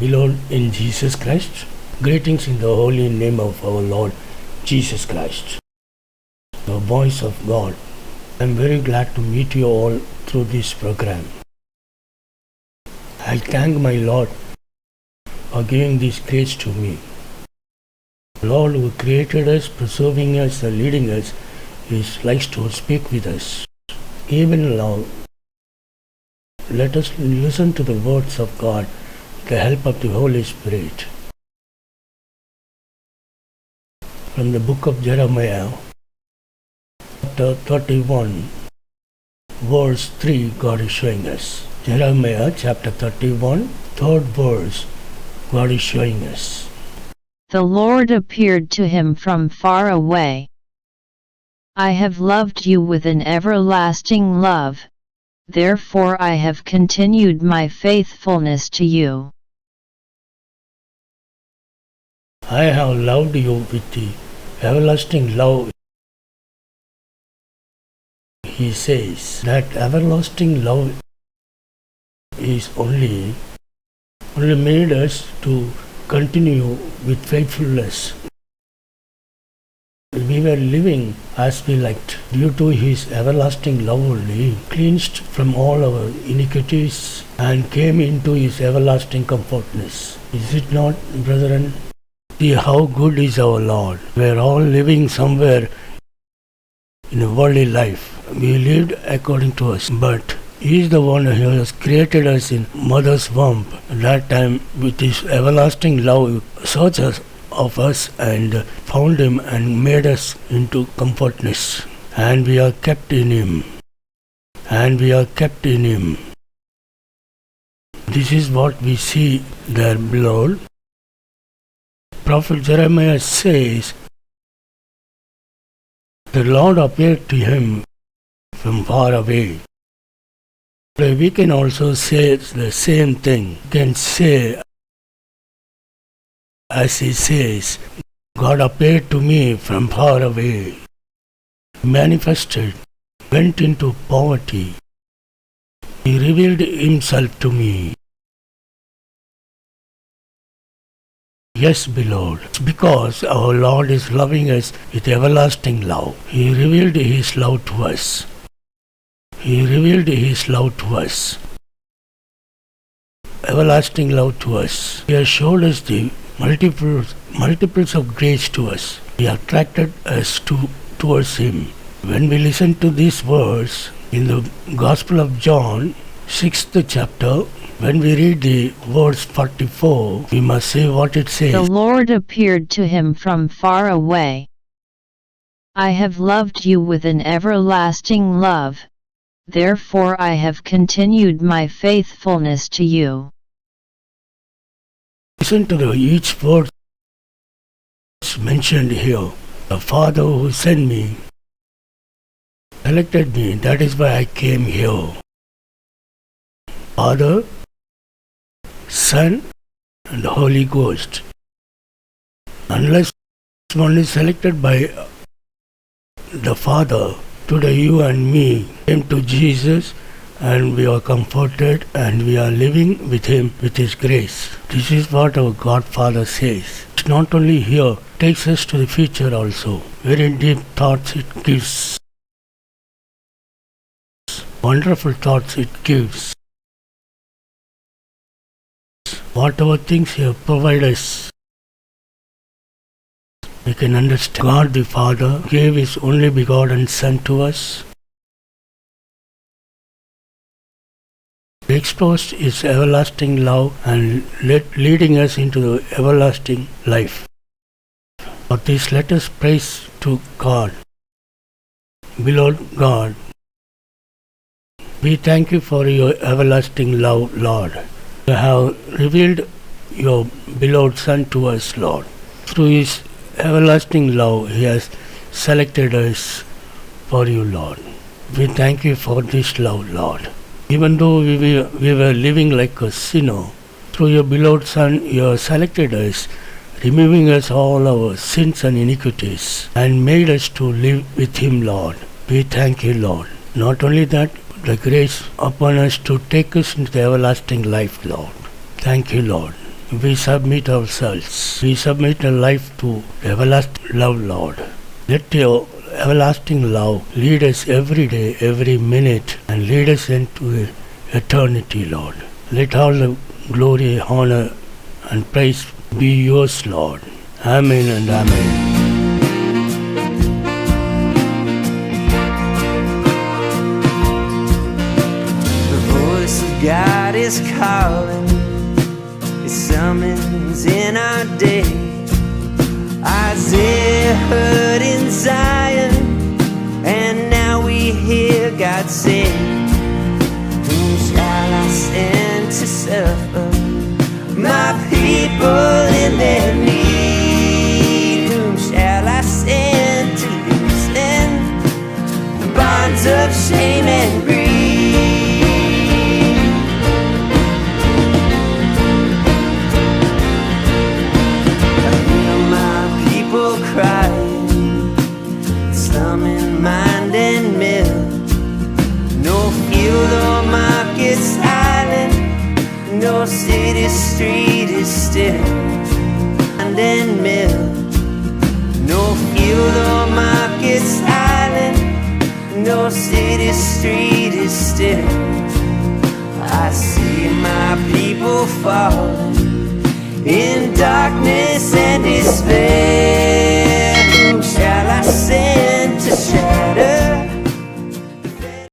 Beloved in Jesus Christ, greetings in the holy name of our Lord Jesus Christ, the voice of God. I am very glad to meet you all through this program. I thank my Lord for giving this grace to me. Lord who created us, preserving us and leading us, He likes to speak with us. Even now, let us listen to the words of God with the help of the Holy Spirit. From the book of Jeremiah, chapter 31, verse 3, God is showing us. Jeremiah chapter 31, third verse, God is showing us. The Lord appeared to him from far away. I have loved you with an everlasting love, therefore I have continued my faithfulness to you. I have loved you with the everlasting love. He says that everlasting love is only made us to continue with faithfulness. We were living as we liked. Due to His everlasting love only, cleansed from all our iniquities and came into His everlasting comfortness. Is it not, brethren? See how good is our Lord. We are all living somewhere in a worldly life. We lived according to us, but He is the one who has created us in mother's womb. At that time, with His everlasting love, searched us of us and found Him and made us into comfortness. And we are kept in Him. And we are kept in Him. This is what we see there, beloved. Prophet Jeremiah says, the Lord appeared to him from far away. We can also say the same thing. We can say, as he says, God appeared to me from far away, manifested, went into poverty. He revealed Himself to me. Yes, beloved, because our Lord is loving us with everlasting love. He revealed His love to us. He revealed His love to us. Everlasting love to us. He has showed us the multiples of grace to us. He attracted us towards Him. When we listen to these words in the Gospel of John, 6th chapter, when we read the verse 44, we must say what it says. The Lord appeared to him from far away. I have loved you with an everlasting love, therefore I have continued my faithfulness to you. Listen to each word mentioned here. The Father who sent me, selected me, that is why I came here. Father, Son, and the Holy Ghost. Unless one is selected by the Father, today you and me came to Jesus and we are comforted and we are living with Him with His grace. This is what our God Father says. It's not only here, it takes us to the future also. Very deep thoughts it gives. Wonderful thoughts it gives. Whatever things He has provided us, we can understand. God the Father gave His only begotten Son to us. He exposed His everlasting love and leading us into the everlasting life. For this, let us praise to God. Beloved God, we thank You for Your everlasting love, Lord. You have revealed Your beloved Son to us, Lord. Through His everlasting love, He has selected us for You, Lord. We thank You for this love, Lord. Even though we were living like a sinner, through Your beloved Son, You have selected us, removing us all our sins and iniquities, and made us to live with Him, Lord. We thank You, Lord. Not only that, the grace upon us to take us into the everlasting life, Lord. Thank You, Lord. we submit ourselves. We submit our life to everlasting love, Lord. Let your everlasting love lead us every day, every minute, and lead us into eternity, Lord. Let all the glory, honor, and praise be yours, Lord. Amen and amen. God is calling, His summons in our day. Isaiah heard in Zion, and now we hear God say, whom shall I send to suffer my people in their need? Whom shall I send to loosen the bonds of shame and grief? Crying, slum in mind and mill, no field or market silent, no city street is still. Mind and mill, no field or market silent, no city street is still. I see my people falling in darkness and despair.